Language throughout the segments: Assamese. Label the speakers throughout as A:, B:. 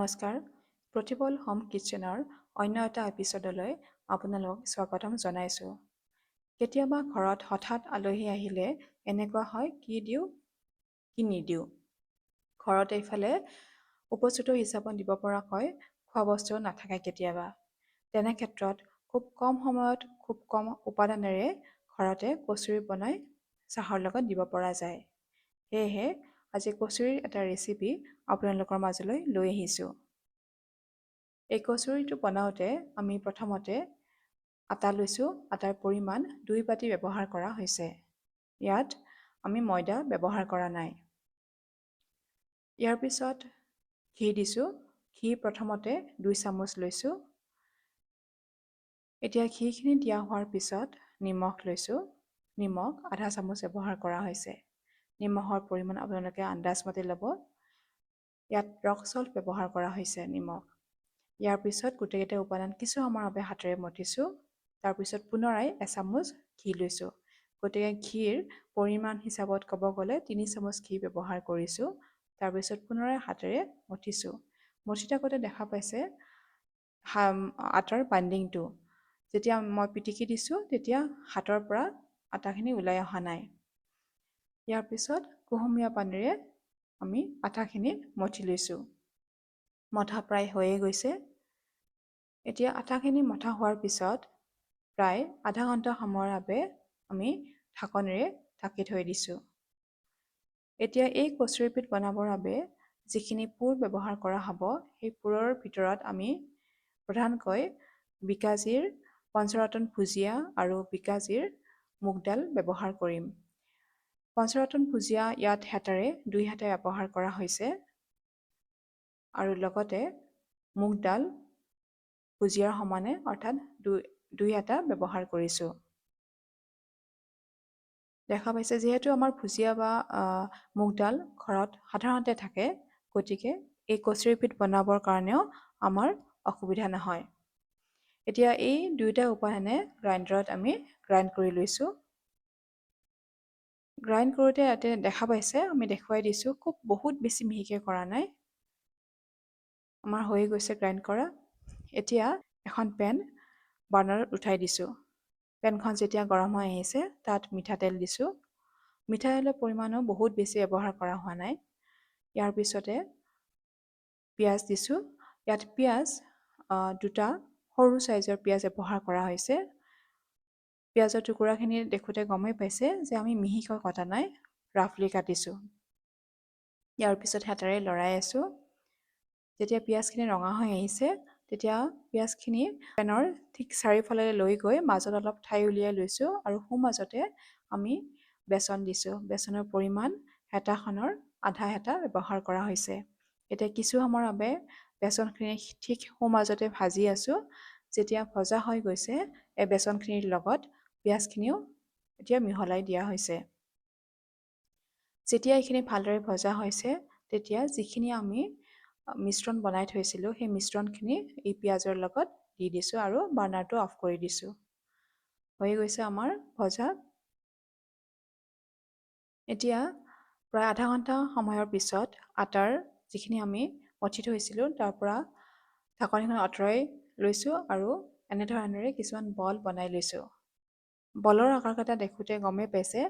A: নমস্কাৰ, প্ৰতিপল হোম কিটচেনৰ অন্য এটা এপিছডলৈ আপোনালোক স্বাগতম জনাইছোঁ। কেতিয়াবা ঘৰত হঠাৎ আলহী আহিলে এনেকুৱা হয় কি দিওঁ কি নিদিওঁ। ঘৰত এইফালে উপযুক্ত হিচাপত দিব পৰাকৈ খোৱা বস্তু নাথাকে কেতিয়াবা। তেনে ক্ষেত্ৰত খুব কম সময়ত খুব কম উপাদানেৰে ঘৰতে কচুৰি বনাই চাহৰ লগত দিব পৰা যায়। সেয়েহে আজি কচুৰিৰ এটা ৰেচিপি আপোনালোকৰ মাজলৈ লৈ আহিছোঁ। এই কচুৰিটো বনাওঁতে আমি প্ৰথমতে আটা লৈছোঁ। আটাৰ পৰিমাণ 2 বাটি ব্যৱহাৰ কৰা হৈছে। ইয়াত আমি ময়দা ব্যৱহাৰ কৰা নাই। ইয়াৰ পিছত ঘি দিছোঁ। ঘি প্ৰথমতে 2 চামুচ লৈছোঁ। এতিয়া ঘিখিনি দিয়া হোৱাৰ পিছত নিমখ লৈছোঁ। নিমখ আধা চামুচ ব্যৱহাৰ কৰা হৈছে। নিমখৰ পৰিমাণ আপোনালোকে আন্দাজ মতে ল'ব। ইয়াত ৰক সল্ট ব্যৱহাৰ কৰা হৈছে নিমখ। ইয়াৰ পিছত গোটেইকেইটা উপাদান কিছু সময়ৰ বাবে হাতেৰে মঠিছোঁ। তাৰপিছত পুনৰাই এচামুচ ঘি লৈছোঁ। গতিকে ঘিৰ পৰিমাণ হিচাপত ক'ব গ'লে 3 চামুচ ঘি ব্যৱহাৰ কৰিছোঁ। তাৰপিছত পুনৰাই হাতেৰে মঠিছোঁ। মঠি থাকোঁতে দেখা পাইছে আটাৰ বাইণ্ডিংটো। যেতিয়া মই পিটিকি দিছোঁ তেতিয়া হাতৰ পৰা আটাখিনি ওলাই অহা নাই। ইয়াৰ পিছত কুহুমীয়া পানীৰে আমি আটাখিনি মঠি লৈছোঁ। মঠা প্ৰায় হৈয়ে গৈছে। এতিয়া আটাখিনি মঠা হোৱাৰ পিছত প্ৰায় আধা ঘণ্টা সময়ৰ বাবে আমি ঢাকনিৰে ঢাকি থৈ দিছোঁ। এতিয়া এই কচুৰিপিঠ বনাবৰ বাবে যিখিনি পুৰ ব্যৱহাৰ কৰা হ'ব, সেই পুৰৰ ভিতৰত আমি প্ৰধানকৈ বিকাজীৰ পঞ্চৰত্ন ভুজিয়া আৰু বিকাজীৰ মুগ দাল ব্যৱহাৰ কৰিম। পঞ্চৰত্ন ভুজিয়া ইয়াত হেতাৰে 2 হাতে ব্যৱহাৰ কৰা হৈছে আৰু লগতে মুগ দাল ভুজিয়াৰ সমানে অৰ্থাৎ 2 হাতে ব্যৱহাৰ কৰিছোঁ। দেখা পাইছে যিহেতু আমাৰ ভুজিয়া বা মুগ দাল ঘৰত সাধাৰণতে থাকে, গতিকে এই কচুৰিপিঠ বনাবৰ কাৰণেও আমাৰ অসুবিধা নহয়। এতিয়া এই দুয়োটা উপাদানে গ্ৰাইণ্ডাৰত আমি গ্ৰাইণ্ড কৰি লৈছোঁ। গ্ৰাইণ্ড কৰোঁতে ইয়াতে দেখা পাইছে আমি দেখুৱাই দিছোঁ বহুত বেছি মিহিকৈ কৰা নাই। আমাৰ হৈ গৈছে গ্ৰাইণ্ড কৰা। এতিয়া এখন পেন বাৰ্ণাৰত উঠাই দিছোঁ। পেনখন যেতিয়া গৰম হৈ আহিছে তাত মিঠাতেল দিছোঁ। মিঠাতেলৰ পৰিমাণো বহুত বেছি ব্যৱহাৰ কৰা হোৱা নাই। ইয়াৰ পিছতে পিঁয়াজ দিছোঁ। ইয়াত পিঁয়াজ 2টা সৰু চাইজৰ পিঁয়াজ ব্যৱহাৰ কৰা হৈছে। পিঁয়াজৰ টুকুৰাখিনি দেখোঁতে গমেই পাইছে যে আমি মিহিকৈ কটা নাই, ৰাফলি কাটিছোঁ। ইয়াৰ পিছত হেতাৰে লৰাই আছোঁ। যেতিয়া পিঁয়াজখিনি ৰঙা হৈ আহিছে তেতিয়া পিঁয়াজখিনি পেনৰ ঠিক চাৰিওফালে লৈ গৈ মাজত অলপ ঠাই উলিয়াই লৈছোঁ আৰু সোঁমাজতে আমি বেচন দিছোঁ। বেচনৰ পৰিমাণ হেতাখনৰ আধা হেতা ব্যৱহাৰ কৰা হৈছে। এতিয়া কিছু সময়ৰ বাবে বেচনখিনি ঠিক সোঁমাজতে ভাজি আছোঁ। যেতিয়া ভজা হৈ গৈছে এই বেচনখিনিৰ লগত পিঁয়াজখিনিও এতিয়া মিহলাই দিয়া হৈছে। যেতিয়া এইখিনি ভালদৰে ভজা হৈছে তেতিয়া যিখিনি আমি মিশ্ৰণ বনাই থৈছিলোঁ সেই মিশ্ৰণখিনি এই পিঁয়াজৰ লগত দি দিছোঁ আৰু বাৰ্ণাৰটো অফ কৰি দিছোঁ। হৈ গৈছে আমাৰ ভজা। এতিয়া প্ৰায় আধা ঘণ্টা সময়ৰ পিছত আটাৰ যিখিনি আমি মঠি থৈছিলোঁ তাৰ পৰা ঢাকনিখন আঁতৰাই লৈছোঁ আৰু এনেধৰণেৰে কিছুমান বল বনাই লৈছোঁ। বলৰ আকাৰকেইটা দেখোঁতে গমেই পাইছে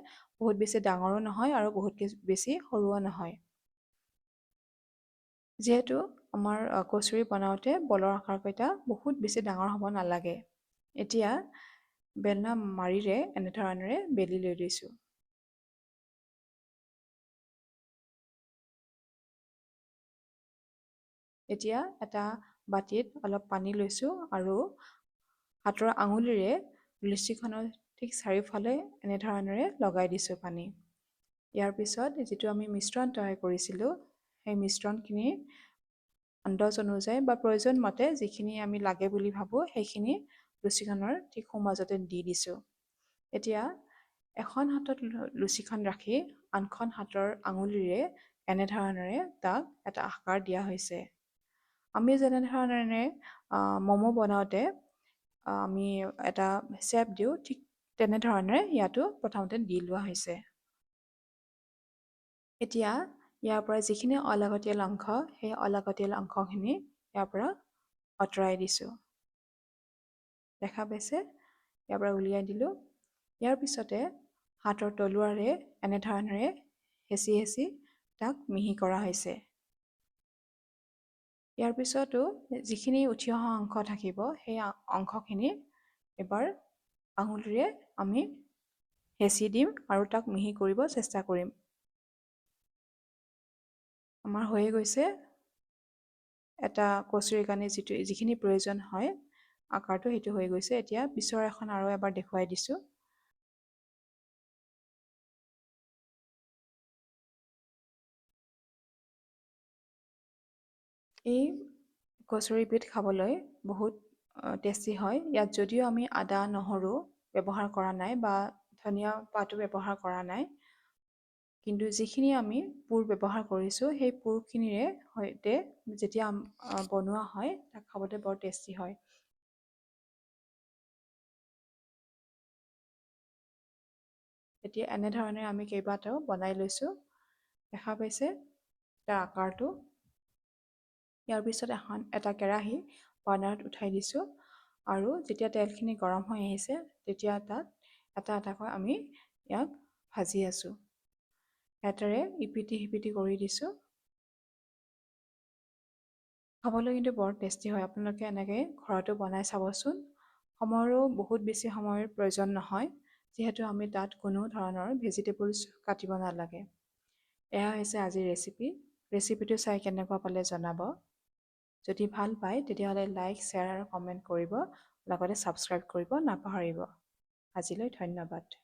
A: বহুত বেছি ডাঙৰো নহয় আৰু বহুত বেছি সৰুও নহয়। যিহেতু আমাৰ কচুৰি বনাওঁতে বলৰ আকাৰকেইটা বহুত বেছি ডাঙৰ হ'ব নালাগে। এতিয়া বেলনা মাৰিৰে এনেধৰণেৰে বেলি লৈ লৈছোঁ। এতিয়া এটা বাতিত অলপ পানী লৈছোঁ আৰু হাতৰ আঙুলিৰে লিচিখনৰ ঠিক চাৰিওফালে এনেধৰণেৰে লগাই দিছোঁ পানী। ইয়াৰ পিছত যিটো আমি মিশ্ৰণ তৈয়াৰ কৰিছিলোঁ সেই মিশ্ৰণখিনি আন্দাজ অনুযায়ী বা প্ৰয়োজন মতে যিখিনি আমি লাগে বুলি ভাবোঁ সেইখিনি লুচিখনৰ ঠিক সোঁমাজতে দি দিছোঁ। এতিয়া এখন হাতত লুচিখন ৰাখি আনখন হাতৰ আঙুলিৰে এনেধৰণেৰে তাক এটা আকাৰ দিয়া হৈছে। আমি যেনেধৰণেৰে ম'ম' বনাওঁতে আমি এটা শ্বেপ দিওঁ, ঠিক তেনেধৰণেৰে ইয়াতো প্ৰথমতে দি লোৱা হৈছে। এতিয়া ইয়াৰ পৰা যিখিনি অলাগতিয়াল অংশ, সেই অলাগতিয়াল অংশখিনি ইয়াৰ পৰা আঁতৰাই দিছোঁ। দেখা পাইছে? ইয়াৰ পৰা উলিয়াই দিলোঁ। ইয়াৰ পিছতে হাতৰ তলুৱাৰে এনেধৰণেৰে হেঁচি হেঁচি তাক মিহি কৰা হৈছে। ইয়াৰ পিছতো যিখিনি উঠি অহা অংশ থাকিব, সেই অংশখিনি এবাৰ আঙুলিৰে আমি হেঁচি দিম আৰু তাক মিহি কৰিব চেষ্টা কৰিম। আমাৰ হৈয়ে গৈছে এটা কচুৰিকানি যিখিনি প্ৰয়োজন হয় আকাৰটো, সেইটো হৈ গৈছে। এতিয়া পিছৰ এখন আৰু এবাৰ দেখুৱাই দিছোঁ। এই কচুৰিবিধ খাবলৈ বহুত টেষ্টি হয়। ইয়াত যদিও আমি আদা নহৰু ব্যৱহাৰ কৰা নাই বা ধনিয়া পাতো ব্যৱহাৰ কৰা নাই, কিন্তু যিখিনি আমি পুৰ ব্যৱহাৰ কৰিছোঁ, সেই পুৰখিনিৰে সৈতে যেতিয়া বনোৱা হয় তাক খাবলৈ বৰ টেষ্টি হয়। এতিয়া এনেধৰণে আমি কেইবাটাও বনাই লৈছোঁ। দেখা পাইছে তাৰ আকাৰটো। ইয়াৰ পিছত এটা কেৰাহী বাৰ্ণাৰত উঠাই দিছোঁ আৰু যেতিয়া তেলখিনি গৰম হৈ আহিছে, তেতিয়া তাত এটা এটাকৈ আমি ইয়াক ভাজি আছোঁ। হাতেৰে ইপিটি সিপিটি কৰি দিছোঁ। খাবলৈ কিন্তু বৰ টেষ্টি হয়। আপোনালোকে এনেকৈ ঘৰতো বনাই চাবচোন। সময়ৰো বহুত বেছি সময়ৰ প্ৰয়োজন নহয়, যিহেতু আমি তাত কোনো ধৰণৰ ভেজিটেবলছ কাটিব নালাগে। এয়া হৈছে আজিৰ ৰেচিপি। ৰেচিপিটো চাই কেনেকুৱা পালে জনাব। যদি ভাল পায় তেতিয়াহ'লে লাইক, শ্বেয়াৰ আৰু কমেণ্ট কৰিব, লগতে ছাবস্ক্ৰাইব কৰিব নাপাহৰিব। আজিলৈ ধন্যবাদ।